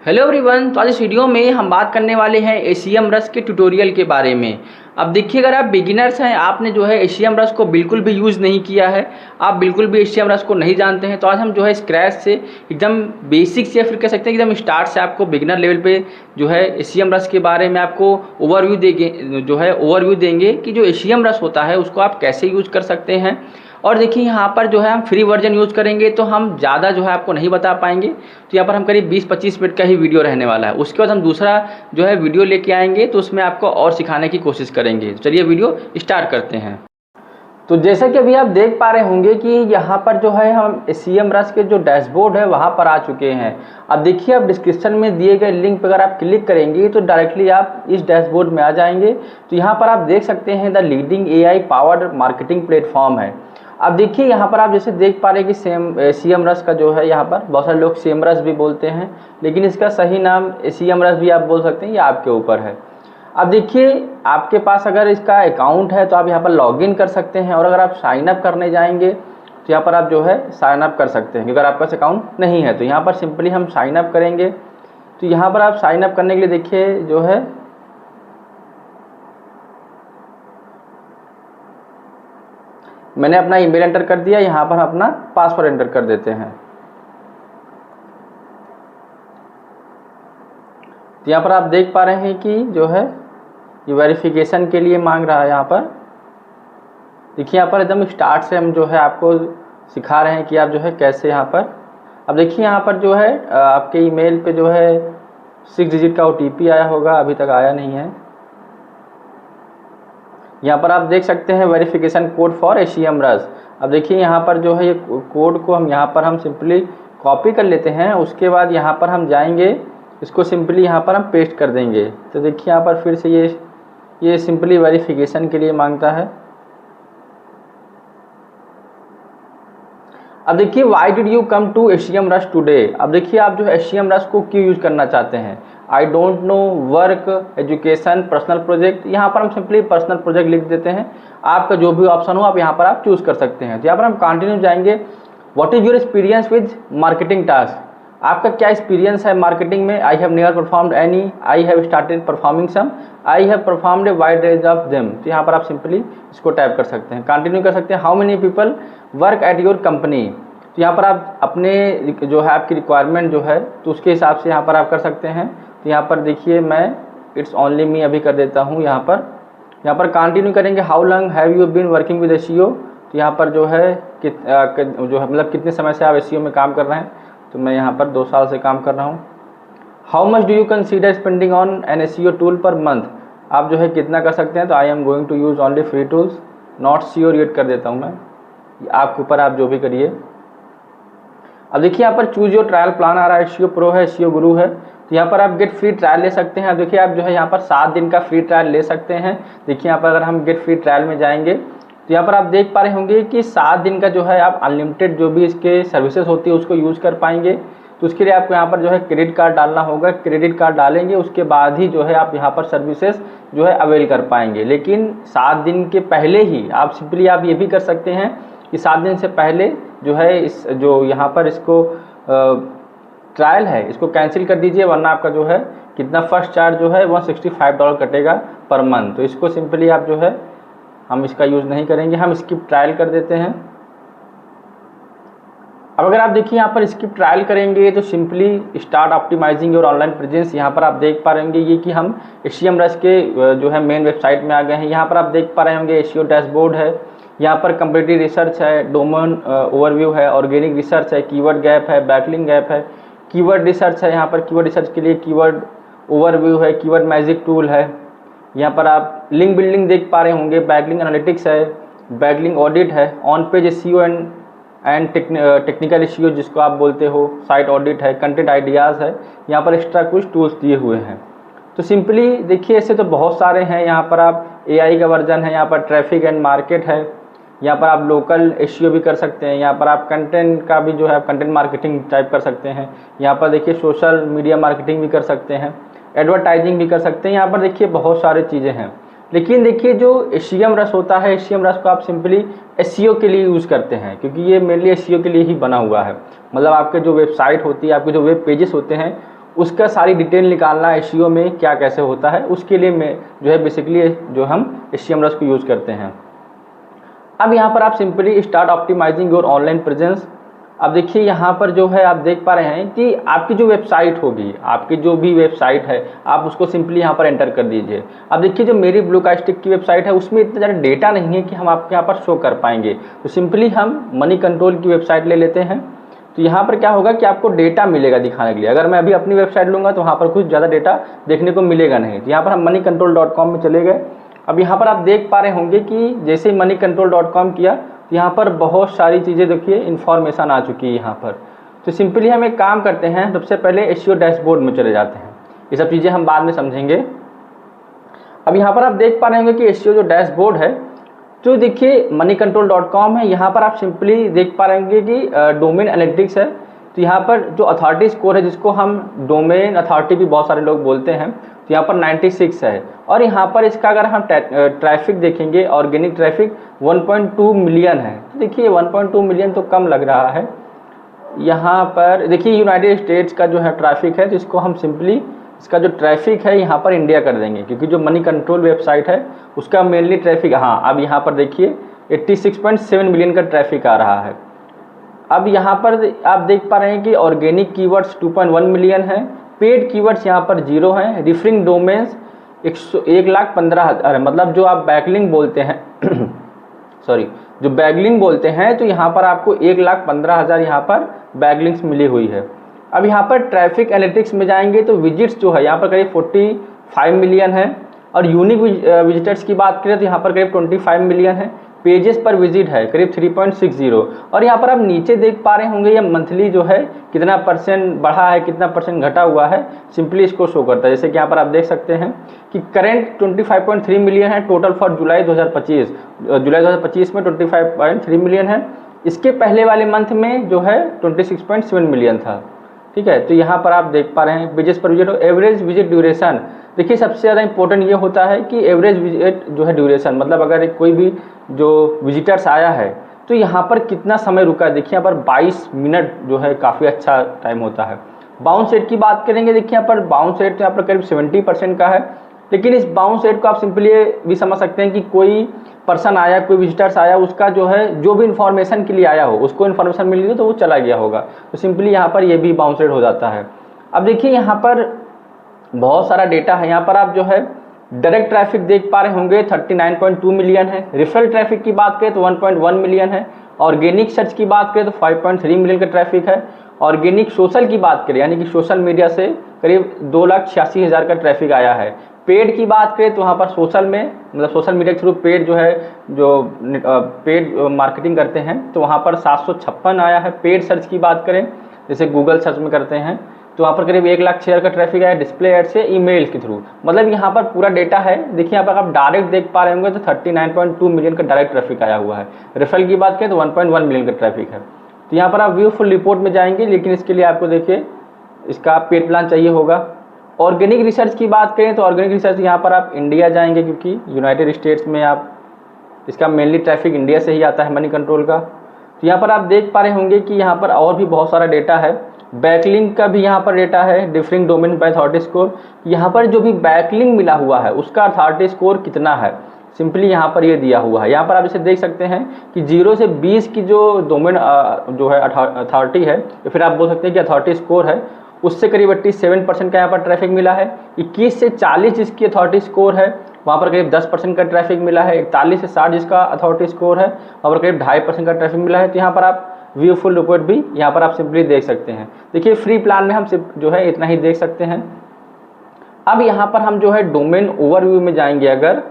Hello everyone. तो आज इस वीडियो में हम बात करने वाले हैं एसीएम रस के ट्यूटोरियल के बारे में। अब देखिए, अगर आप बिगिनर्स हैं, आपने जो है एसीएम रस को बिल्कुल भी यूज़ नहीं किया है, आप बिल्कुल भी एसीएम रस को नहीं जानते हैं, तो आज हम जो है स्क्रैच से एकदम बेसिक से या फिर कह सकते हैं एकदम स्टार्ट से आपको बिगिनर लेवल पे जो है एसीएम रस के बारे में आपको ओवरव्यू देंगे कि जो एसीएम रस होता है उसको आप कैसे यूज़ कर सकते हैं। और देखिए, यहाँ पर जो है हम फ्री वर्जन यूज़ करेंगे तो हम ज़्यादा जो है आपको नहीं बता पाएंगे। तो यहाँ पर हम करीब 20-25 मिनट का ही वीडियो रहने वाला है। उसके बाद हम दूसरा जो है वीडियो लेके आएंगे तो उसमें आपको और सिखाने की कोशिश करेंगे। तो चलिए वीडियो स्टार्ट करते हैं। तो जैसा कि अभी आप देख पा रहे होंगे कि यहाँ पर जो है हम एसीएम रस के जो डैशबोर्ड है वहाँ पर आ चुके हैं। अब देखिए, आप डिस्क्रिप्शन में दिए गए लिंक पर अगर आप क्लिक करेंगे तो डायरेक्टली आप इस डैशबोर्ड में आ जाएंगे। तो यहाँ पर आप देख सकते हैं the leading AI powered marketing platform है। अब देखिए, यहाँ पर आप जैसे देख पा रहे हैं कि एसीएम रस का जो है, यहाँ पर बहुत सारे लोग सेम रस भी बोलते हैं, लेकिन इसका सही नाम एसीएम रस भी आप बोल सकते हैं, ये आपके ऊपर है। अब देखिए, आपके पास अगर इसका अकाउंट है तो आप यहाँ पर लॉगिन कर सकते हैं, और अगर आप साइन अप करने जाएंगे तो यहाँ पर आप जो है साइन अप कर सकते हैं। अगर आपके पास अकाउंट नहीं है तो यहाँ पर सिंपली हम साइन अप करेंगे। तो यहाँ पर आप साइन अप करने के लिए देखिए जो है मैंने अपना ईमेल एंटर कर दिया, यहाँ पर अपना पासवर्ड एंटर कर देते हैं। तो यहाँ पर आप देख पा रहे हैं कि जो है ये वेरिफिकेशन के लिए मांग रहा है। यहाँ पर देखिए, यहाँ पर एकदम स्टार्ट से हम जो है आपको सिखा रहे हैं कि आप जो है कैसे यहाँ पर। अब देखिए, यहाँ पर जो है आपके ईमेल पे जो है 6 डिजिट का OTP आया होगा, अभी तक आया नहीं है। यहाँ पर आप देख सकते हैं वेरिफिकेशन कोड फॉर एसीएम रस। अब देखिए, यहाँ पर जो है ये कोड को हम सिंपली कॉपी कर लेते हैं। उसके बाद यहाँ पर हम जाएंगे, इसको सिंपली यहाँ पर हम पेस्ट कर देंगे। तो देखिए, यहाँ पर फिर से ये सिंपली वेरिफिकेशन के लिए मांगता है। अब देखिए, why did you come to ACM रस टुडे। अब देखिए, आप जो है एसीएम रस को क्यों यूज़ करना चाहते हैं। I don't know, work, education, personal project. यहाँ पर हम सिंपली पर्सनल प्रोजेक्ट लिख देते हैं। आपका जो भी ऑप्शन हो आप यहाँ पर आप चूज़ कर सकते हैं। तो यहाँ पर हम कंटिन्यू जाएंगे। What is your experience with marketing task. आपका क्या एक्सपीरियंस है मार्केटिंग में। I have never performed any, I have started performing some, I have performed a wide range of them. तो यहाँ पर आप सिंपली इसको टाइप कर सकते हैं, कंटिन्यू कर सकते हैं। How many people work at your company. तो यहाँ पर आप अपने जो है आपकी रिक्वायरमेंट जो है तो उसके हिसाब से यहाँ पर आप कर सकते हैं। तो यहाँ पर देखिए, मैं इट्स ओनली मी अभी कर देता हूँ। यहाँ पर कंटिन्यू करेंगे। How long have you been working with SEO. तो यहाँ पर जो है मतलब कितने समय से आप एसईओ में काम कर रहे हैं। तो मैं यहाँ पर 2 साल से काम कर रहा हूँ। How much do you consider spending on an SEO tool per month. आप जो है कितना कर सकते हैं। तो I am going to use only free tools, not sure yet कर देता हूँ मैं। आपके ऊपर, आप जो भी करिए। अब देखिए, यहाँ पर चूज योर ट्रायल प्लान आ रहा है। एसईओ प्रो है, एसईओ गुरु है। तो यहाँ पर आप गेट फ्री ट्रायल ले सकते हैं। अब देखिए, आप जो है यहाँ पर 7 दिन का फ्री ट्रायल ले सकते हैं। देखिए, यहाँ पर अगर हम गेट फ्री ट्रायल में जाएंगे तो यहाँ पर आप देख पा रहे होंगे कि 7 दिन का जो है आप अनलिमिटेड जो भी इसके सर्विसेज होती है उसको यूज़ कर पाएंगे। तो उसके लिए आपको यहाँ पर जो है क्रेडिट कार्ड डालना होगा। क्रेडिट कार्ड डालेंगे, उसके बाद ही जो है आप यहाँ पर सर्विसेज जो है अवेल कर पाएंगे। लेकिन 7 दिन के पहले ही आप सिंपली आप ये भी कर सकते हैं कि 7 दिन से पहले जो है इस जो यहाँ पर इसको ट्रायल है इसको कैंसिल कर दीजिए, वरना आपका जो है कितना फर्स्ट चार्ज जो है $165 कटेगा पर मंथ। तो इसको सिंपली आप जो है हम इसका यूज़ नहीं करेंगे, हम स्किप ट्रायल कर देते हैं। अब अगर आप देखिए, यहाँ पर स्किप ट्रायल करेंगे तो simply start optimising your online presence. यहाँ पर आप देख पा रहे होंगे ये कि हम एसीएम रस के जो है मेन वेबसाइट में आ गए हैं। यहाँ पर आप देख पा रहे होंगे एसईओ डैशबोर्ड है, यहाँ पर कंपेटिटिव रिसर्च है, डोमेन ओवरव्यू है, ऑर्गेनिक रिसर्च है, कीवर्ड गैप है, बैकलिंक गैप है, कीवर्ड रिसर्च है। यहाँ पर कीवर्ड रिसर्च के लिए कीवर्ड ओवरव्यू है, कीवर्ड मैजिक टूल है। यहाँ पर आप लिंक बिल्डिंग देख पा रहे होंगे, बैकलिंक एनालिटिक्स है, बैकलिंक ऑडिट है, on page SEO and technical SEO जिसको आप बोलते हो, साइट ऑडिट है, कंटेंट आइडियाज़ है। यहाँ पर एक्स्ट्रा कुछ टूल्स दिए हुए हैं। तो सिंपली देखिए, ऐसे तो बहुत सारे हैं। यहाँ पर आप एआई का वर्जन है, यहाँ पर ट्रैफिक एंड मार्केट है, यहाँ पर आप लोकल एसईओ भी कर सकते हैं। यहाँ पर आप कंटेंट का भी जो है आप कंटेंट मार्केटिंग टाइप कर सकते हैं। यहाँ पर देखिए सोशल मीडिया मार्केटिंग भी कर सकते हैं, एडवर्टाइजिंग भी कर सकते हैं। यहाँ पर देखिए बहुत सारी चीज़ें हैं। लेकिन देखिए, जो एसीएम रस होता है, एसीएम रस को आप सिंपली एसईओ के लिए यूज़ करते हैं, क्योंकि ये मेनली एसईओ के लिए ही बना हुआ है। मतलब आपके जो वेबसाइट होती है, आपके जो वेब पेजेस होते हैं, उसका सारी डिटेल निकालना एसईओ में क्या कैसे होता है, उसके लिए मैं जो है बेसिकली जो हम HTML को यूज़ करते हैं। अब यहाँ पर आप simply start optimising your online presence. अब देखिए यहाँ पर जो है आप देख पा रहे हैं कि आपकी जो वेबसाइट होगी, आपकी जो भी वेबसाइट है, आप उसको सिंपली यहाँ पर एंटर कर दीजिए। अब देखिए जो मेरी ब्लूकास्टिक की वेबसाइट है उसमें इतना ज़्यादा डेटा नहीं है कि हम आपके यहाँ पर शो कर पाएंगे, तो सिंपली हम मनी कंट्रोल की वेबसाइट ले लेते हैं। तो यहाँ पर क्या होगा कि आपको डेटा मिलेगा दिखाने के लिए। अगर मैं अभी अपनी वेबसाइट लूँगा तो वहाँ पर कुछ ज़्यादा डेटा देखने को मिलेगा नहीं। तो यहाँ पर हम moneycontrol.com में चले गए। अब यहाँ पर आप देख पा रहे होंगे कि जैसे ही moneycontrol.com किया तो यहाँ पर बहुत सारी चीज़ें देखिए इन्फॉर्मेशन आ चुकी है यहाँ पर। तो सिंपली हम एक काम करते हैं, सबसे पहले एसईओ डैशबोर्ड में चले जाते हैं। ये सब चीज़ें हम बाद में समझेंगे। अब यहाँ पर आप देख पा रहे होंगे कि एसईओ जो डैशबोर्ड है, तो देखिए moneycontrol.com है, यहाँ पर आप सिंपली देख पा रहे होंगे कि डोमेन एनालिटिक्स है। तो यहाँ पर जो अथॉरिटी स्कोर है, जिसको हम डोमेन अथॉरिटी भी बहुत सारे लोग बोलते हैं, तो यहाँ पर 96 है। और यहाँ पर इसका अगर हम ट्रैफिक देखेंगे, ऑर्गेनिक ट्रैफिक 1.2 मिलियन है। तो देखिए 1.2 मिलियन तो कम लग रहा है। यहाँ पर देखिए यूनाइटेड स्टेट्स का जो है ट्रैफिक है, जिसको हम सिंपली इसका जो ट्रैफिक है यहाँ पर इंडिया कर देंगे, क्योंकि जो मनी कंट्रोल वेबसाइट है उसका मेनली ट्रैफिक, हाँ अब यहाँ पर देखिए 86.7 मिलियन का ट्रैफिक आ रहा है। अब यहाँ पर आप देख पा रहे हैं कि ऑर्गेनिक कीवर्ड्स 2.1 मिलियन है, पेड कीवर्ड्स यहाँ पर 0 हैं, रिफरिंग डोमेन्स 1,15,000, मतलब जो आप बैकलिंक बोलते हैं सॉरी जो बैकलिंक बोलते हैं, तो यहाँ पर आपको 1,15,000 यहाँ पर बैकलिंक्स मिली हुई है। अब यहाँ पर ट्रैफिक एनालिटिक्स में जाएंगे तो विजिट्स जो है यहाँ पर करीब 45 मिलियन है, और यूनिक विजिटर्स की बात करें तो यहाँ पर करीब 25 मिलियन है। पेजेस पर विजिट है करीब 3.60, और यहाँ पर आप नीचे देख पा रहे होंगे ये मंथली जो है कितना परसेंट बढ़ा है, कितना परसेंट घटा हुआ है, सिंपली इसको शो करता है। जैसे कि यहाँ पर आप देख सकते हैं कि करंट 25.3 मिलियन है टोटल फॉर जुलाई 2025। जुलाई 2025 में 25.3 मिलियन है। इसके पहले वाले मंथ में जो है 26.7 मिलियन था। ठीक है, तो यहाँ पर आप देख पा रहे हैं पेजेस पर विजिट और एवरेज विजिट ड्यूरेशन। देखिए सबसे ज़्यादा इंपॉर्टेंट ये होता है कि एवरेज विजिट जो है ड्यूरेशन, मतलब अगर कोई भी जो विजिटर्स आया है तो यहाँ पर कितना समय रुका है। देखिए यहाँ पर 22 मिनट जो है काफ़ी अच्छा टाइम होता है। बाउंस रेट की बात करेंगे, देखिए यहाँ पर बाउंस रेट यहाँ पर करीब 70% का है। लेकिन इस बाउंस रेट को आप सिंपली भी समझ सकते हैं कि कोई पर्सन आया, कोई विजिटर्स आया, उसका जो है जो भी इन्फॉर्मेशन के लिए आया हो उसको इन्फॉर्मेशन मिल गई तो वो चला गया होगा, तो सिंपली यहाँ पर ये भी बाउंस रेट हो जाता है। अब देखिए यहाँ पर बहुत सारा डेटा है। यहाँ पर आप जो है डायरेक्ट ट्रैफिक देख पा रहे होंगे 39.2 मिलियन है। रेफरल ट्रैफिक की बात करें तो 1.1 मिलियन है। ऑर्गेनिक सर्च की बात करें तो 5.3 मिलियन का ट्रैफिक है। ऑर्गेनिक सोशल की बात करें यानी कि सोशल मीडिया से करीब 2,86,000 का ट्रैफिक आया है। पेड की बात करें तो वहाँ पर सोशल में, मतलब सोशल मीडिया के थ्रू पेड जो है, जो पेड मार्केटिंग करते हैं, तो वहाँ पर 756 आया है। पेड सर्च की बात करें जैसे गूगल सर्च में करते हैं तो वहाँ पर करीब 1,06,000 का ट्रैफिक आया डिस्प्ले एड से ईमेल के थ्रू। मतलब यहाँ पर पूरा डेटा है। देखिए यहाँ पर आप डायरेक्ट देख पा रहे होंगे तो 39.2 मिलियन का डायरेक्ट ट्रैफिक आया हुआ है। रेफरल की बात करें तो 1.1 मिलियन का ट्रैफिक है। तो यहाँ पर आप व्यू फुल रिपोर्ट में जाएंगे, लेकिन इसके लिए आपको देखिए इसका पेड प्लान चाहिए होगा। ऑर्गेनिक रिसर्च की बात करें तो ऑर्गेनिक रिसर्च यहाँ पर आप इंडिया जाएंगे, क्योंकि यूनाइटेड स्टेट्स में आप इसका मेनली ट्रैफिक इंडिया से ही आता है मनी कंट्रोल का। तो यहाँ पर आप देख पा रहे होंगे कि यहाँ पर और भी बहुत सारा डेटा है। बैकलिंक का भी यहाँ पर डेटा है, differing domain by authority score. यहाँ पर जो भी बैकलिंक मिला हुआ है उसका अथॉरिटी स्कोर कितना है, सिंपली यहाँ पर ये दिया हुआ है। यहाँ पर आप इसे देख सकते हैं कि 0 से 20 की जो डोमेन जो है अथॉरिटी है, या फिर आप बोल सकते हैं कि अथॉरिटी स्कोर है, उससे करीब 87% का यहाँ पर ट्रैफिक मिला है। 21 से 40 जिसकी अथॉरिटी स्कोर है वहाँ पर करीब 10% का ट्रैफिक मिला है। 41 से 60 जिसका अथॉरिटी स्कोर है वहाँ पर करीब 2.5% का ट्रैफिक मिला है। तो यहाँ पर आप व्यू फुल रिपोर्ट भी यहाँ पर आप सिंपली देख सकते हैं। देखिए फ्री प्लान में हम सिर्फ जो है इतना ही देख सकते हैं। अब यहाँ पर हम जो है डोमेन ओवरव्यू में जाएंगे। अगर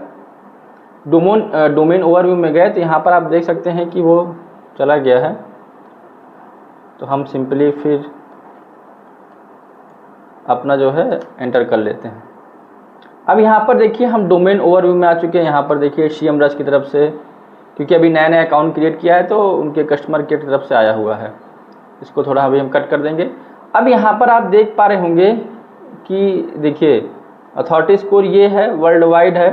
डोमेन ओवरव्यू में गए तो यहाँ पर आप देख सकते हैं कि वो चला गया है, तो हम सिंपली फिर अपना जो है एंटर कर लेते हैं। अब यहाँ पर देखिए हम डोमेन ओवरव्यू में आ चुके हैं। यहाँ पर देखिए HTML की तरफ से, क्योंकि अभी नया नया अकाउंट क्रिएट किया है तो उनके कस्टमर की तरफ से आया हुआ है। इसको थोड़ा अभी हम कट कर देंगे। अब यहाँ पर आप देख पा रहे होंगे कि देखिए अथॉरिटी स्कोर ये है, वर्ल्ड वाइड है,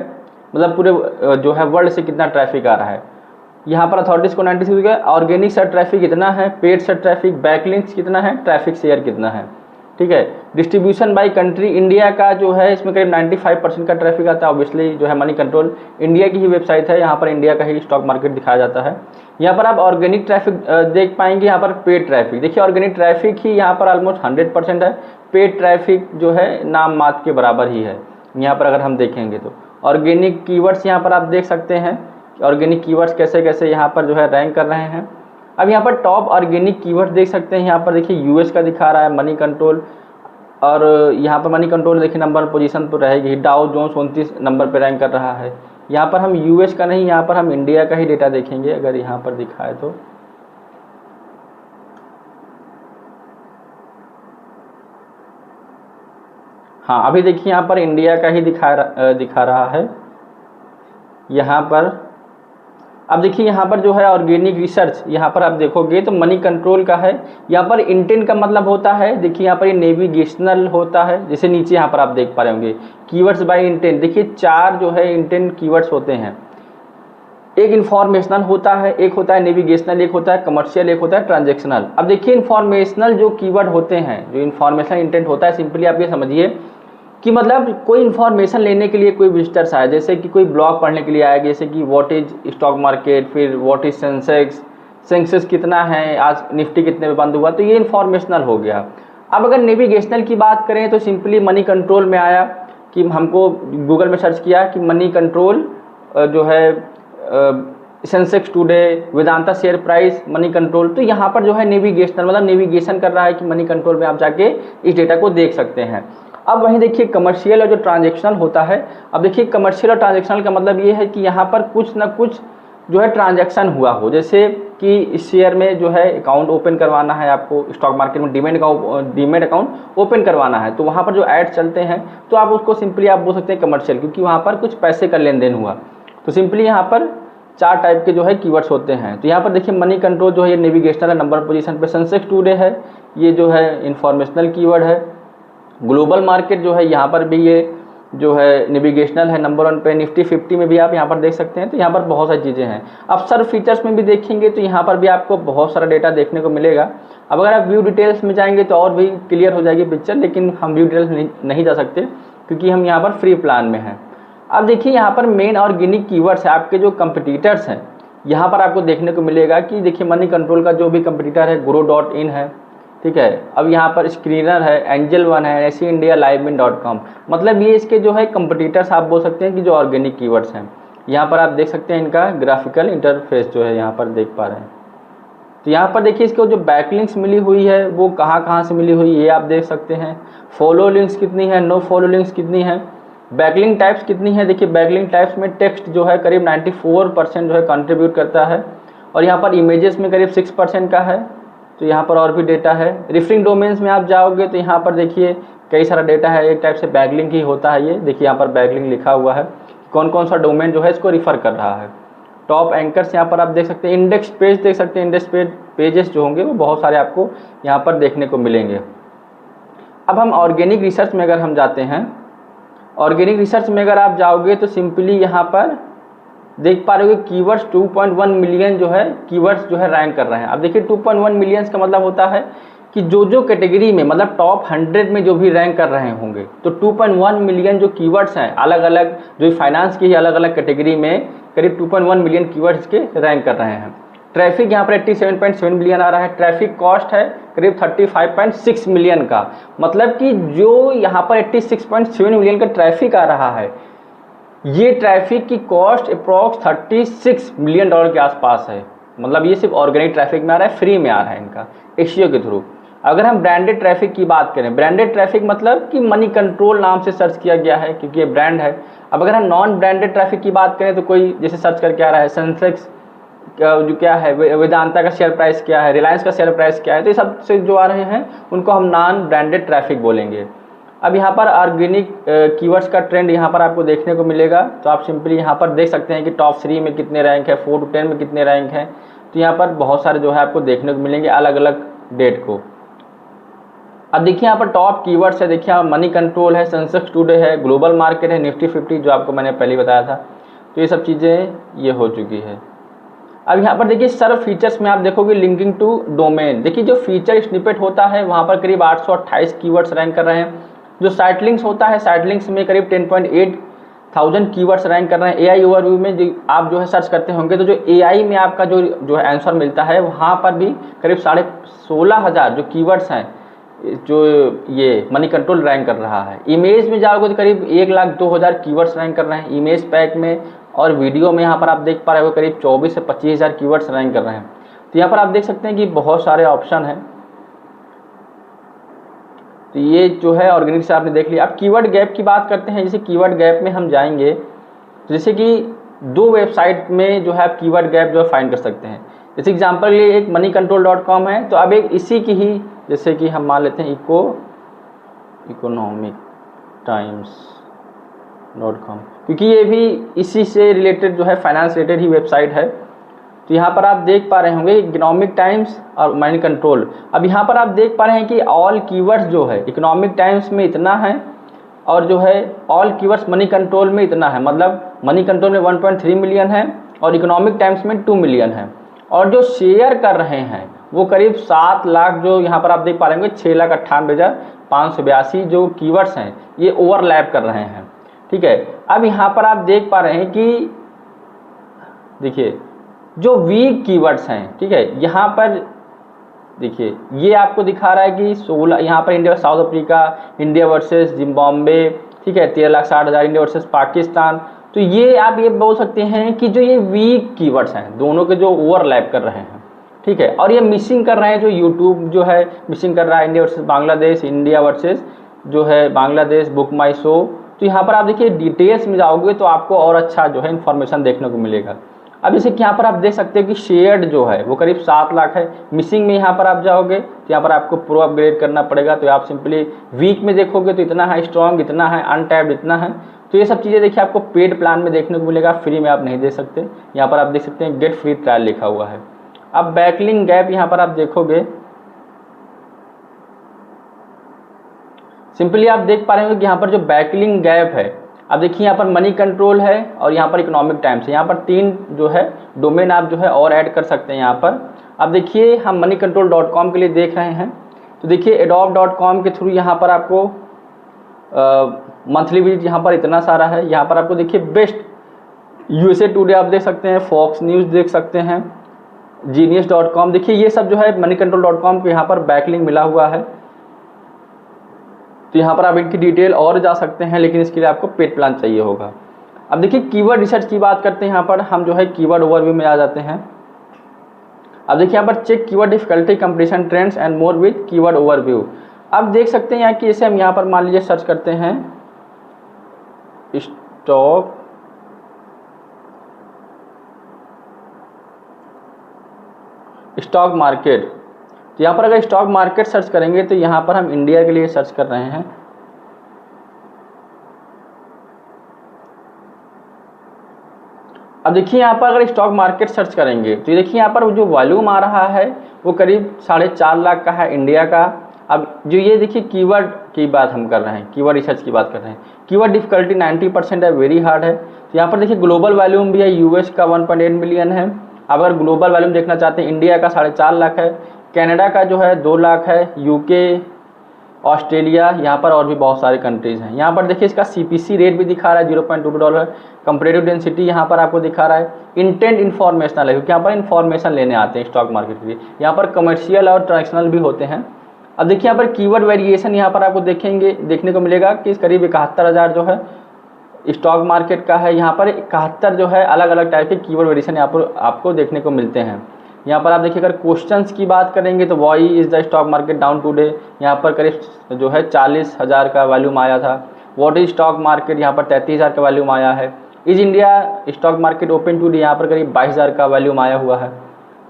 मतलब पूरे जो है वर्ल्ड से कितना ट्रैफिक आ रहा है। यहाँ पर अथॉरिटी स्कोर 96 है। ऑर्गेनिक सर्च ट्रैफिक कितना है, पेड सर्च ट्रैफिक, बैकलिंक्स कितना है, ट्रैफिक शेयर कितना है। ठीक है। डिस्ट्रीब्यूशन बाय कंट्री, इंडिया का जो है इसमें करीब 95% का ट्रैफिक आता है। ऑब्वियसली जो है मनी कंट्रोल इंडिया की ही वेबसाइट है, यहाँ पर इंडिया का ही स्टॉक मार्केट दिखाया जाता है। यहाँ पर आप ऑर्गेनिक ट्रैफिक देख पाएंगे, यहाँ पर पेड ट्रैफिक, देखिए ऑर्गेनिक ट्रैफिक ही यहाँ पर ऑलमोस्ट 100% है, पेड ट्रैफिक जो है नाम मात्र के बराबर ही है। यहाँ पर अगर हम देखेंगे तो ऑर्गेनिक कीवर्ड्स यहाँ पर आप देख सकते हैं, ऑर्गेनिक कीवर्ड्स कैसे कैसे यहाँ पर जो है रैंक कर रहे हैं। अब यहाँ पर टॉप ऑर्गेनिक कीवर्ड देख सकते हैं, यहाँ पर देखिए यूएस का दिखा रहा है मनी कंट्रोल, और यहाँ पर मनी कंट्रोल देखिए नंबर पोजीशन पर रहेगी। डाउ जोन्स 29 नंबर पर रैंक कर रहा है। यहाँ पर हम यूएस का नहीं, यहाँ पर हम इंडिया का ही डेटा देखेंगे, अगर यहाँ पर दिखाए तो हाँ, अभी देखिए यहाँ पर इंडिया का ही दिखा रहा है यहाँ पर। अब देखिए यहाँ पर जो है ऑर्गेनिक रिसर्च, यहाँ पर आप देखोगे तो मनी कंट्रोल का है। यहाँ पर इंटेंट का मतलब होता है, देखिए यहाँ पर ये नेविगेशनल होता है, जैसे नीचे यहाँ पर आप देख पा रहे होंगे कीवर्ड्स बाय इंटेंट। देखिए 4 जो है इंटेंट कीवर्ड्स होते हैं, एक इन्फॉर्मेशनल होता है, एक होता है नेविगेशनल, एक होता है कमर्शियल, एक होता है ट्रांजेक्शनल। अब देखिए इन्फॉर्मेशनल जो कीवर्ड होते हैं, जो इन्फॉर्मेशनल इंटेंट होता है, सिंपली आप ये समझिए कि मतलब कोई इन्फॉर्मेशन लेने के लिए कोई विजिटर्स आए, जैसे कि कोई ब्लॉग पढ़ने के लिए आया, जैसे कि व्हाट इज स्टॉक मार्केट, फिर व्हाट इज सेंसेक्स कितना है, आज निफ्टी कितने में बंद हुआ, तो ये इन्फॉर्मेशनल हो गया। अब अगर नेविगेशनल की बात करें तो सिंपली मनी कंट्रोल में आया कि हमको गूगल में सर्च किया कि मनी कंट्रोल जो है Sensex today, Vedanta share price, money control, तो यहाँ पर जो है नेविगेशनल मतलब नेविगेशन कर रहा है कि मनी कंट्रोल में आप जाके इस डेटा को देख सकते हैं। अब वहीं देखिए कमर्शियल और जो ट्रांजैक्शनल होता है, अब देखिए कमर्शियल और ट्रांजैक्शनल का मतलब ये है कि यहाँ पर कुछ ना कुछ जो है ट्रांजैक्शन हुआ हो, जैसे कि इस शेयर में जो है अकाउंट ओपन करवाना है आपको, स्टॉक मार्केट में डीमेट अकाउंट ओपन करवाना है, तो वहाँ पर जो ऐड चलते हैं तो आप उसको सिंपली आप बोल सकते हैं कमर्शियल, क्योंकि वहाँ पर कुछ पैसे का लेन देन हुआ। तो सिंपली यहाँ पर 4 टाइप के जो है कीवर्ड्स होते हैं। तो यहाँ पर देखिए मनी कंट्रोल जो है ये नेविगेशनल है, नंबर पोजीशन पे सेंसेक्स टुडे है, ये जो है इन्फॉर्मेशनल कीवर्ड है। ग्लोबल मार्केट जो है यहाँ पर भी ये जो है नेविगेशनल है, नंबर 1 पे। निफ्टी 50 में भी आप यहाँ पर देख सकते हैं। तो यहाँ पर बहुत सारी चीज़ें हैं। अब सर्व फीचर्स में भी देखेंगे तो यहाँ पर भी आपको बहुत सारा डेटा देखने को मिलेगा। अब अगर आप व्यू डिटेल्स में जाएंगे तो और भी क्लियर हो जाएगी पिक्चर, लेकिन हम व्यू डिटेल्स नहीं जा सकते क्योंकि हम यहाँ पर फ्री प्लान में हैं। अब देखिए यहाँ पर मेन ऑर्गेनिक कीवर्ड्स है, आपके जो कंपटीटर्स हैं यहाँ पर आपको देखने को मिलेगा कि देखिए मनी कंट्रोल का जो भी कंपटीटर है Grow.in है, ठीक है। अब यहाँ पर स्क्रीनर है, एंजल वन है, ऐसी इंडिया livein.com, मतलब ये इसके जो है कंपटीटर्स आप बोल सकते हैं कि जो ऑर्गेनिक कीवर्ड्स हैं। यहाँ पर आप देख सकते हैं इनका ग्राफिकल इंटरफेस जो है यहाँ पर देख पा रहे हैं। तो यहाँ पर देखिए इसको जो बैकलिंक्स मिली हुई है वो कहाँ से मिली हुई है ये आप देख सकते हैं। फॉलो लिंक्स कितनी है, नो फॉलो लिंक्स कितनी है, बैकलिंक टाइप्स कितनी है। देखिए बैकलिंक टाइप्स में टेक्स्ट जो है करीब 94% जो है कंट्रीब्यूट करता है, और यहाँ पर इमेजेस में करीब 6% का है। तो यहाँ पर और भी डेटा है। रिफरिंग डोमेन्स में आप जाओगे तो यहाँ पर देखिए कई सारा डेटा है, एक टाइप से बैकलिंक ही होता है ये। देखिए यहाँ पर बैकलिंक लिखा हुआ है, कौन कौन सा डोमेन जो है इसको रिफ़र कर रहा है। टॉप एंकर्स यहाँ पर आप देख सकते हैं, इंडेक्स पेज देख सकते हैं, इंडेक्स पेजेस जो होंगे वो बहुत सारे आपको यहाँ पर देखने को मिलेंगे। अब हम ऑर्गेनिक रिसर्च में अगर हम जाते हैं, ऑर्गेनिक रिसर्च में अगर आप जाओगे तो सिंपली यहाँ पर देख पा रहे हो कीवर्ड्स 2.1 मिलियन जो है कीवर्ड्स जो है रैंक कर रहे हैं। अब देखिए 2.1 मिलियंस का मतलब होता है कि जो कैटेगरी में मतलब टॉप 100 में जो भी रैंक कर रहे होंगे, तो 2.1 मिलियन जो कीवर्ड्स हैं अलग अलग, जो फाइनेंस की ही अलग अलग कैटेगरी में करीब 2.1 मिलियन कीवर्ड्स के रैंक कर रहे हैं। ट्रैफिक यहाँ पर 87.7 मिलियन आ रहा है। ट्रैफिक कॉस्ट है करीब 35.6 मिलियन का, मतलब कि जो यहाँ पर 86.7 मिलियन का ट्रैफिक आ रहा है, ये ट्रैफिक की कॉस्ट अप्रॉक्स $36 मिलियन के आसपास है। मतलब ये सिर्फ ऑर्गेनिक ट्रैफिक में आ रहा है, फ्री में आ रहा है इनका एसईओ के थ्रू। अगर हम ब्रांडेड ट्रैफिक की बात करें, ब्रांडेड ट्रैफिक मतलब कि मनी कंट्रोल नाम से सर्च किया गया है क्योंकि ये ब्रांड है। अब अगर हम नॉन ब्रांडेड ट्रैफिक की बात करें तो कोई जैसे सर्च करके आ रहा है सेंसेक्स जो क्या है, वेदांता का शेयर प्राइस क्या है, रिलायंस का शेयर प्राइस क्या है, तो ये सब से जो आ रहे हैं उनको हम नॉन ब्रांडेड ट्रैफिक बोलेंगे। अब यहाँ पर ऑर्गेनिक कीवर्ड्स का ट्रेंड यहाँ पर आपको देखने को मिलेगा। तो आप सिंपली यहाँ पर देख सकते हैं कि टॉप 3 में कितने रैंक है, 4 to 10 में कितने रैंक हैं। तो यहाँ पर बहुत सारे जो है आपको देखने को मिलेंगे अलग अलग डेट को। अब देखिए यहाँ पर टॉप कीवर्ड्स है, देखिए मनी कंट्रोल है, सेंसेक्स टुडे है, ग्लोबल मार्केट है, निफ्टी 50 जो आपको मैंने पहले बताया था। तो ये सब चीज़ें ये हो चुकी है। अब यहाँ पर देखिए सर्व फीचर्स में आप देखोगे लिंकिंग टू डोमेन। देखिए जो फीचर स्निपेट होता है वहाँ पर करीब 828 कीवर्ड्स रैंक कर रहे हैं। जो साइट लिंक्स होता है, साइट लिंक्स में करीब 10.8 थाउजेंड कीवर्ड्स रैंक कर रहे हैं। एआई ओवरव्यू में जो आप जो है सर्च करते होंगे तो जो एआई में आपका जो है आंसर मिलता है वहाँ पर भी करीब 16,500 जो कीवर्ड्स हैं जो ये मनी कंट्रोल रैंक कर रहा है। इमेज में जाओगे तो करीब 1,02,000 कीवर्ड्स रैंक कर रहे हैं इमेज पैक में, और वीडियो में यहाँ पर आप देख पा रहे हो करीब 24 से 25,000 कीवर्ड्स रैंक कर रहे हैं। तो यहाँ पर आप देख सकते हैं कि बहुत सारे ऑप्शन हैं। तो ये जो है ऑर्गेनिक से आपने देख लिया। अब कीवर्ड गैप की बात करते हैं। जैसे कीवर्ड गैप में हम जाएंगे, जैसे कि 2 वेबसाइट में जो है आप कीवर्ड गैप जो है फाइंड कर सकते हैं। जैसे एग्जांपल के लिए एक moneycontrol.com है, तो अब एक इसी की ही जैसे कि हम मान लेते हैं economictimes.com, क्योंकि ये भी इसी से रिलेटेड जो है फाइनेंस रिलेटेड ही वेबसाइट है। तो यहाँ पर आप देख पा रहे होंगे इकोनॉमिक टाइम्स और मनी कंट्रोल। अब यहाँ पर आप देख पा रहे हैं कि ऑल कीवर्ड्स जो है इकोनॉमिक टाइम्स में इतना है और जो है ऑल कीवर्ड्स मनी कंट्रोल में इतना है। मतलब मनी कंट्रोल में 1.3 मिलियन है और इकोनॉमिक टाइम्स में 2 मिलियन है। और जो शेयर कर रहे हैं वो करीब 7 लाख, जो यहाँ पर आप देख पा रहे होंगे 6,98,582 जो कीवर्ड्स हैं ये ओवरलैप कर रहे हैं। ठीक है, अब यहाँ पर आप देख पा रहे हैं कि देखिए जो वीक कीवर्ड्स हैं, ठीक है, यहाँ पर देखिए ये आपको दिखा रहा है कि 16 यहाँ पर India south Africa, India versus Zimbabwe, ठीक है, 13,60,000 इंडिया वर्सेस पाकिस्तान। तो ये आप ये बोल सकते हैं कि जो ये वीक कीवर्ड्स हैं दोनों के जो ओवरलैप कर रहे हैं, ठीक है, और ये मिसिंग कर रहे हैं। जो यूट्यूब जो है मिसिंग कर रहा है India versus Bangladesh, India versus जो है बांग्लादेश, बुक माई शो। तो यहाँ पर आप देखिए डिटेल्स में जाओगे तो आपको और अच्छा जो है इन्फॉर्मेशन देखने को मिलेगा। अब जैसे कि यहाँ पर आप देख सकते हो कि शेयर्ड जो है वो करीब 7 लाख है। मिसिंग में यहाँ पर आप जाओगे तो यहाँ पर आपको प्रो अपग्रेड करना पड़ेगा। तो आप सिंपली वीक में देखोगे तो इतना है, स्ट्रॉन्ग इतना है, अनटैप्ड इतना है। तो ये सब चीज़ें देखिए आपको पेड प्लान में देखने को मिलेगा, फ्री में आप नहीं दे सकते। यहाँ पर आप देख सकते हैं गेट फ्री ट्रायल लिखा हुआ है। अब बैकलिंक गैप यहाँ पर आप देखोगे, सिंपली आप देख पा रहे हो कि यहाँ पर जो बैकलिंक गैप है, अब देखिए यहाँ पर मनी कंट्रोल है और यहाँ पर इकोनॉमिक टाइम्स है। यहाँ पर 3 जो है डोमेन आप जो है और ऐड कर सकते हैं यहाँ पर। अब देखिए हम moneycontrol.com के लिए देख रहे हैं, तो देखिए adobe.com के थ्रू यहाँ पर आपको मंथली विजिट यहाँ पर इतना सारा है। यहाँ पर आपको देखिए बेस्ट USA टुडे आप देख सकते हैं, फॉक्स न्यूज़ देख सकते हैं, genius.com। देखिए ये सब जो है moneycontrol.com को यहाँ पर बैकलिंक मिला हुआ है। तो यहाँ पर आप इनकी डिटेल और जा सकते हैं, लेकिन इसके लिए आपको पेड प्लान चाहिए होगा। अब देखिए कीवर्ड रिसर्च की बात करते हैं। यहाँ पर हम जो है कीवर्ड ओवरव्यू में आ जाते हैं। अब देखिए यहाँ पर check keyword difficulty, competition, trends and more with keyword overview. अब देख सकते हैं यहाँ कि जैसे हम यहाँ पर मान लीजिए सर्च करते हैं स्टॉक मार्केट। तो यहाँ पर अगर स्टॉक मार्केट सर्च करेंगे तो यहाँ पर हम इंडिया के लिए सर्च कर रहे हैं। अब देखिए यहाँ पर अगर स्टॉक मार्केट सर्च करेंगे तो देखिए यहाँ पर जो वॉल्यूम आ रहा है वो करीब 4.5 लाख का है इंडिया का। अब जो ये देखिए कीवर्ड की बात हम कर रहे हैं, कीवर्ड रिसर्च की बात कर रहे हैं। कीवर्ड डिफिकल्टी 90% है, वेरी हार्ड है। तो यहाँ पर देखिए ग्लोबल वॉल्यूम भी है, यूएस का 1.8 मिलियन है। अब अगर ग्लोबल वॉल्यूम देखना चाहते हैं, इंडिया का 4.5 लाख है, कनाडा का जो है 2 लाख है, यूके, ऑस्ट्रेलिया, यहाँ पर और भी बहुत सारे कंट्रीज़ हैं। यहाँ पर देखिए इसका CPC रेट भी दिखा रहा है $0.22। कंपेरेटिव डेंसिटी यहाँ पर आपको दिखा रहा है। इंटेंट इन्फॉर्मेशनल है, क्योंकि यहाँ पर इन्फॉर्मेशन लेने आते हैं स्टॉक मार्केट के लिए। यहाँ पर कमर्शियल और ट्रांजेक्शनल भी होते हैं। अब देखिए यहाँ पर कीवर्ड वेरिएशन यहाँ पर आपको देखने को मिलेगा कि करीब 71,000 जो है स्टॉक मार्केट का है। यहाँ पर 71 जो है अलग अलग टाइप के कीवर्ड वेरिएशन यहाँ पर आपको देखने को मिलते हैं। यहाँ पर आप देखिए अगर क्वेश्चंस की बात करेंगे तो why is the stock market down today, यहाँ पर करीब जो है 40,000 का वॉल्यूम आया था। व्हाट इज स्टॉक मार्केट, यहाँ पर 33,000 का वॉल्यूम आया है। Is India stock market open today, यहाँ पर करीब 22,000 का वॉल्यूम आया हुआ है।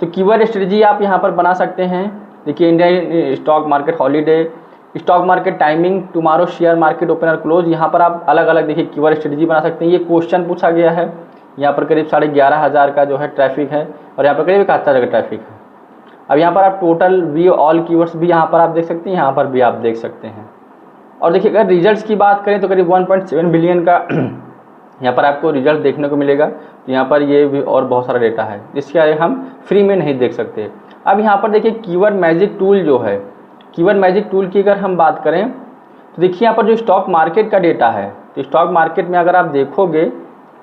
तो कीवर्ड स्ट्रेटजी आप यहाँ पर बना सकते हैं। देखिए India stock market holiday, stock market timing, tomorrow share market open और क्लोज। यहाँ पर आप अलग अलग देखिए कीवर्ड स्ट्रेटजी बना सकते हैं। ये क्वेश्चन पूछा गया है। यहाँ पर करीब 11,500 का जो है ट्रैफिक है और यहाँ पर करीब 71,000 का ट्रैफिक है। अब यहाँ पर आप टोटल व्यू ऑल कीवर्ड्स भी यहाँ पर आप देख सकते हैं, यहाँ पर भी आप देख सकते हैं। और देखिए अगर रिजल्ट्स की बात करें तो करीब 1.7 बिलियन का यहाँ पर आपको रिजल्ट देखने को मिलेगा। तो यहाँ पर ये भी और बहुत सारा डेटा है जिसके हम फ्री में नहीं देख सकते। अब यहाँ पर देखिए कीवर्ड मैजिक टूल जो है, कीवर्ड मैजिक टूल की अगर हम बात करें तो देखिए यहाँ पर जो स्टॉक मार्केट का डेटा है, तो स्टॉक मार्केट में अगर आप देखोगे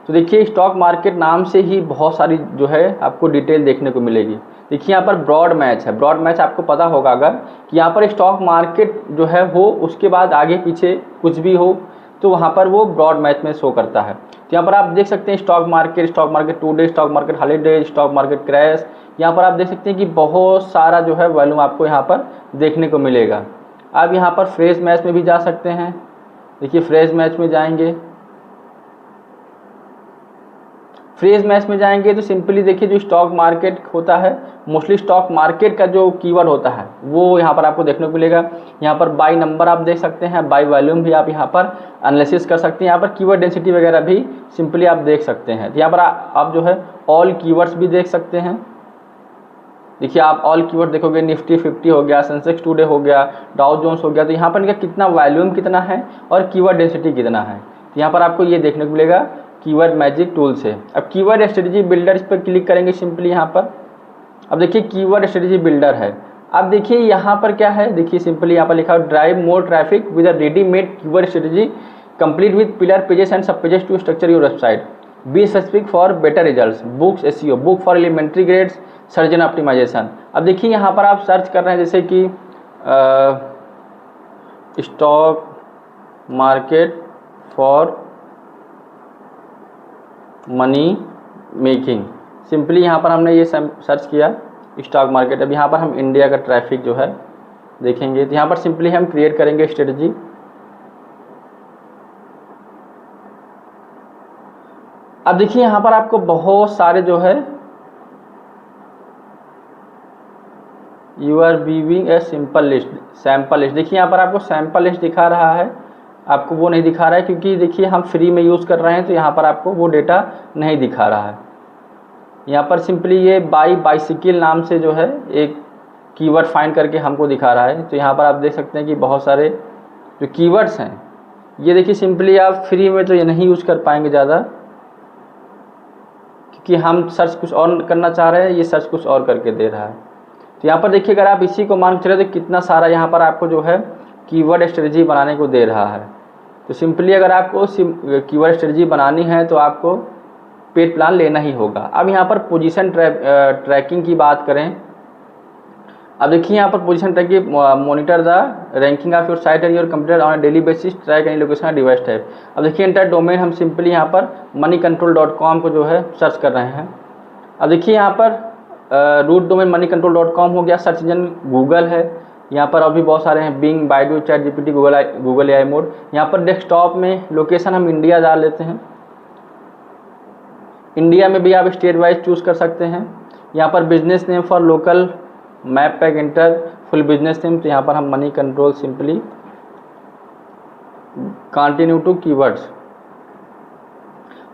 तो देखिए स्टॉक मार्केट नाम से ही बहुत सारी जो है आपको डिटेल देखने को मिलेगी। देखिए यहाँ पर ब्रॉड मैच है, ब्रॉड मैच आपको पता होगा अगर कि यहाँ पर स्टॉक मार्केट जो है हो उसके बाद आगे पीछे कुछ भी हो तो वहाँ पर वो ब्रॉड मैच में शो करता है। तो यहाँ पर आप देख सकते हैं stock market today, stock market holiday, stock market crash. यहाँ पर आप देख सकते हैं कि बहुत सारा जो है वॉल्यूम आपको यहाँ पर देखने को मिलेगा। आप यहाँ पर फ्रेश मैच में भी जा सकते हैं। देखिए फ्रेश मैच में जाएंगे, फ्रेश मैच में जाएंगे तो सिंपली देखिए जो स्टॉक मार्केट होता है, मोस्टली स्टॉक मार्केट का जो कीवर्ड होता है वो यहाँ पर आपको देखने को मिलेगा। यहाँ पर बाई नंबर आप देख सकते हैं, बाई वॉल्यूम भी आप यहाँ पर एनालिसिस कर सकते हैं। यहाँ पर कीवर्ड डेंसिटी वगैरह भी सिंपली आप देख सकते हैं। यहाँ पर आप जो है ऑल कीवर्ड्स भी देख सकते हैं। देखिए आप ऑल कीवर्ड देखोगे, निफ्टी 50 हो गया, सेंसेक्स टुडे हो गया, डाउ जोन्स हो गया, तो यहाँ पर इनका कितना वॉल्यूम कितना है और कीवर्ड डेंसिटी कितना है, तो यहाँ पर आपको ये देखने को मिलेगा कीवर्ड मैजिक टूल से। अब कीवर्ड स्ट्रेटजी बिल्डर, इस पर क्लिक करेंगे सिंपली यहाँ पर। अब देखिए कीवर्ड स्ट्रेटजी बिल्डर है। अब देखिए यहाँ पर क्या है, देखिए सिंपली यहाँ पर लिखा है drive more traffic with a readymade keyword strategy complete with pillar pages and sub pages to structure your website, be specific for better results, books SEO, book for elementary grades, search and optimisation. अब देखिए यहाँ पर आप search कर रहे हैं जैसे कि stock market for money making, simply यहाँ पर हमने ये सर्च किया स्टॉक मार्केट। अब यहाँ पर हम इंडिया का ट्रैफिक जो है देखेंगे, तो यहाँ पर सिंपली हम क्रिएट करेंगे स्ट्रेटजी। अब देखिए यहाँ पर आपको बहुत सारे जो है you are viewing a simple list, sample list. देखिए यहाँ पर आपको सैम्पल लिस्ट दिखा रहा है, आपको वो नहीं दिखा रहा है क्योंकि देखिए हम फ्री में यूज़ कर रहे हैं, तो यहाँ पर आपको वो डेटा नहीं दिखा रहा है। यहाँ पर सिंपली ये बाइसिकल नाम से जो है एक कीवर्ड फाइंड करके हमको दिखा रहा है। तो यहाँ पर आप देख सकते हैं कि बहुत सारे जो कीवर्ड्स हैं ये देखिए सिंपली आप फ्री में तो ये नहीं यूज़ कर पाएंगे ज़्यादा, क्योंकि हम सर्च कुछ और करना चाह रहे हैं, ये सर्च कुछ और करके दे रहा है। तो यहाँ पर देखिए अगर आप इसी को मान के चले तो कितना सारा यहाँ पर आपको जो है कीवर्ड स्ट्रेटजी बनाने को दे रहा है। तो सिंपली अगर आपको कीवर्ड स्ट्रेटजी बनानी है तो आपको पेड प्लान लेना ही होगा। अब यहाँ पर पोजीशन ट्रैकिंग की बात करें, अब देखिए यहाँ पर position tracking, monitor the ranking of your site and your computer on daily basis, track any location device type. अब देखिए इंटर डोमेन हम सिंपली यहाँ पर moneycontrol.com को जो है सर्च कर रहे हैं। अब देखिए यहाँ पर रूट डोमेन moneycontrol.com हो गया, सर्च इंजन गूगल है, यहाँ पर और भी बहुत सारे हैं, Bing, Baidu, ChatGPT, Google AI mode. यहाँ पर डेस्कटॉप में लोकेशन हम इंडिया डाल लेते हैं, इंडिया में भी आप स्टेट वाइज चूज़ कर सकते हैं। यहाँ पर business name for local, map pack enter, full business name, तो यहाँ पर हम money control simply continue to keywords.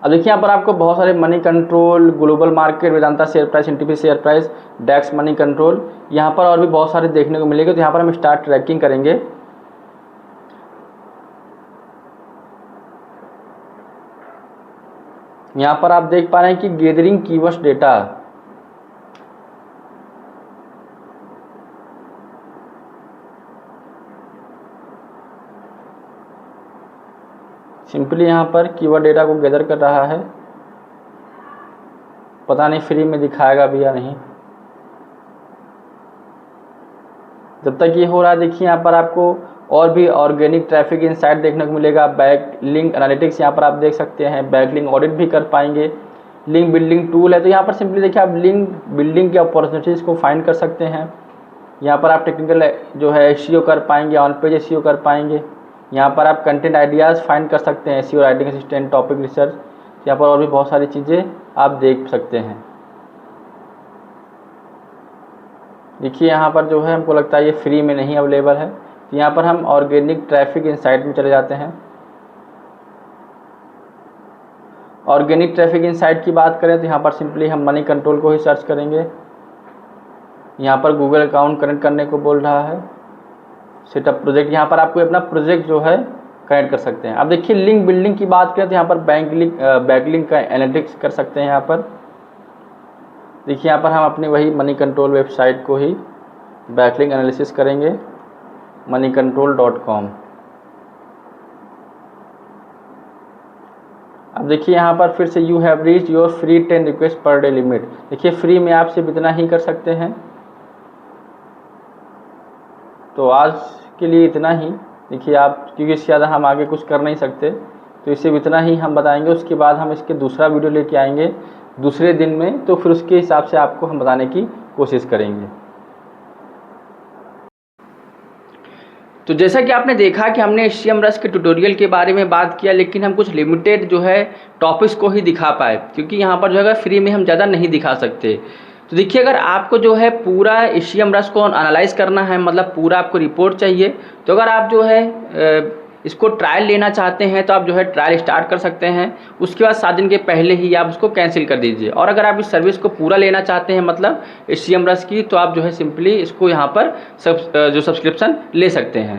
अब देखिए यहाँ पर आपको बहुत सारे money control, global market, Vedanta share price, NTP share price, डेक्स मनी कंट्रोल, यहाँ पर और भी बहुत सारे देखने को मिलेंगे। तो यहाँ पर हम स्टार्ट ट्रैकिंग करेंगे। यहाँ पर आप देख पा रहे हैं कि गैदरिंग कीवर्ड्स डेटा, सिंपली यहाँ पर कीवर्ड डेटा को गैदर कर रहा है। पता नहीं फ्री में दिखाएगा भी या नहीं। जब तक ये हो रहा है देखिए यहाँ पर आपको और भी ऑर्गेनिक ट्रैफिक इनसाइट देखने को मिलेगा। बैक लिंक एनालिटिक्स यहाँ पर आप देख सकते हैं, बैक लिंक ऑडिट भी कर पाएंगे। लिंक बिल्डिंग टूल है, तो यहाँ पर सिंपली देखिए आप लिंक बिल्डिंग की अपॉर्चुनिटीज़ को फाइंड कर सकते हैं। यहाँ पर आप टेक्निकल जो है एसईओ कर पाएंगे, ऑन पेज एसईओ कर पाएंगे। यहाँ पर आप कंटेंट आइडियाज़ फाइंड कर सकते हैं, SEO, writing assistant, topic research, यहाँ पर और भी बहुत सारी चीज़ें आप देख सकते हैं। देखिए यहाँ पर जो है हमको लगता है ये फ्री में नहीं अवेलेबल है, तो यहाँ पर हम ऑर्गेनिक ट्रैफिक इनसाइट में चले जाते हैं। ऑर्गेनिक ट्रैफिक इनसाइट की बात करें तो यहाँ पर सिंपली हम मनी कंट्रोल को ही सर्च करेंगे। यहाँ पर गूगल अकाउंट कनेक्ट करने को बोल रहा है, सेटअप प्रोजेक्ट। यहाँ पर आपको अपना प्रोजेक्ट जो है कनेक्ट कर सकते हैं। अब देखिए लिंक बिल्डिंग की बात करें तो यहाँ पर बैकलिंक का एनालिटिक्स कर सकते हैं। यहाँ पर देखिए यहाँ पर हम अपनी वही मनी कंट्रोल वेबसाइट को ही बैकलिंक एनालिसिस करेंगे, moneycontrol.com। अब देखिए यहाँ पर फिर से you have reach your free 10 request per day limit. देखिए फ्री में आप सिर्फ इतना ही कर सकते हैं, तो आज के लिए इतना ही। देखिए आप, क्योंकि इससे ज़्यादा हम आगे कुछ कर नहीं सकते, तो इसे इतना ही हम बताएंगे। उसके बाद हम इसके दूसरा वीडियो लेके आएंगे दूसरे दिन में, तो फिर उसके हिसाब से आपको हम बताने की कोशिश करेंगे। तो जैसा कि आपने देखा कि हमने HCMRUS के ट्यूटोरियल के बारे में बात किया, लेकिन हम कुछ लिमिटेड जो है टॉपिक्स को ही दिखा पाए, क्योंकि यहाँ पर जो है फ्री में हम ज़्यादा नहीं दिखा सकते। तो देखिए अगर आपको जो है पूरा HCMRUS को एनालाइज करना है, मतलब पूरा आपको रिपोर्ट चाहिए, तो अगर आप जो है इसको ट्रायल लेना चाहते हैं तो आप जो है ट्रायल स्टार्ट कर सकते हैं। उसके बाद 7 दिन के पहले ही आप उसको कैंसिल कर दीजिए। और अगर आप इस सर्विस को पूरा लेना चाहते हैं, मतलब HCMRUS की, तो आप जो है सिंपली इसको यहाँ पर जो सब्सक्रिप्शन ले सकते हैं।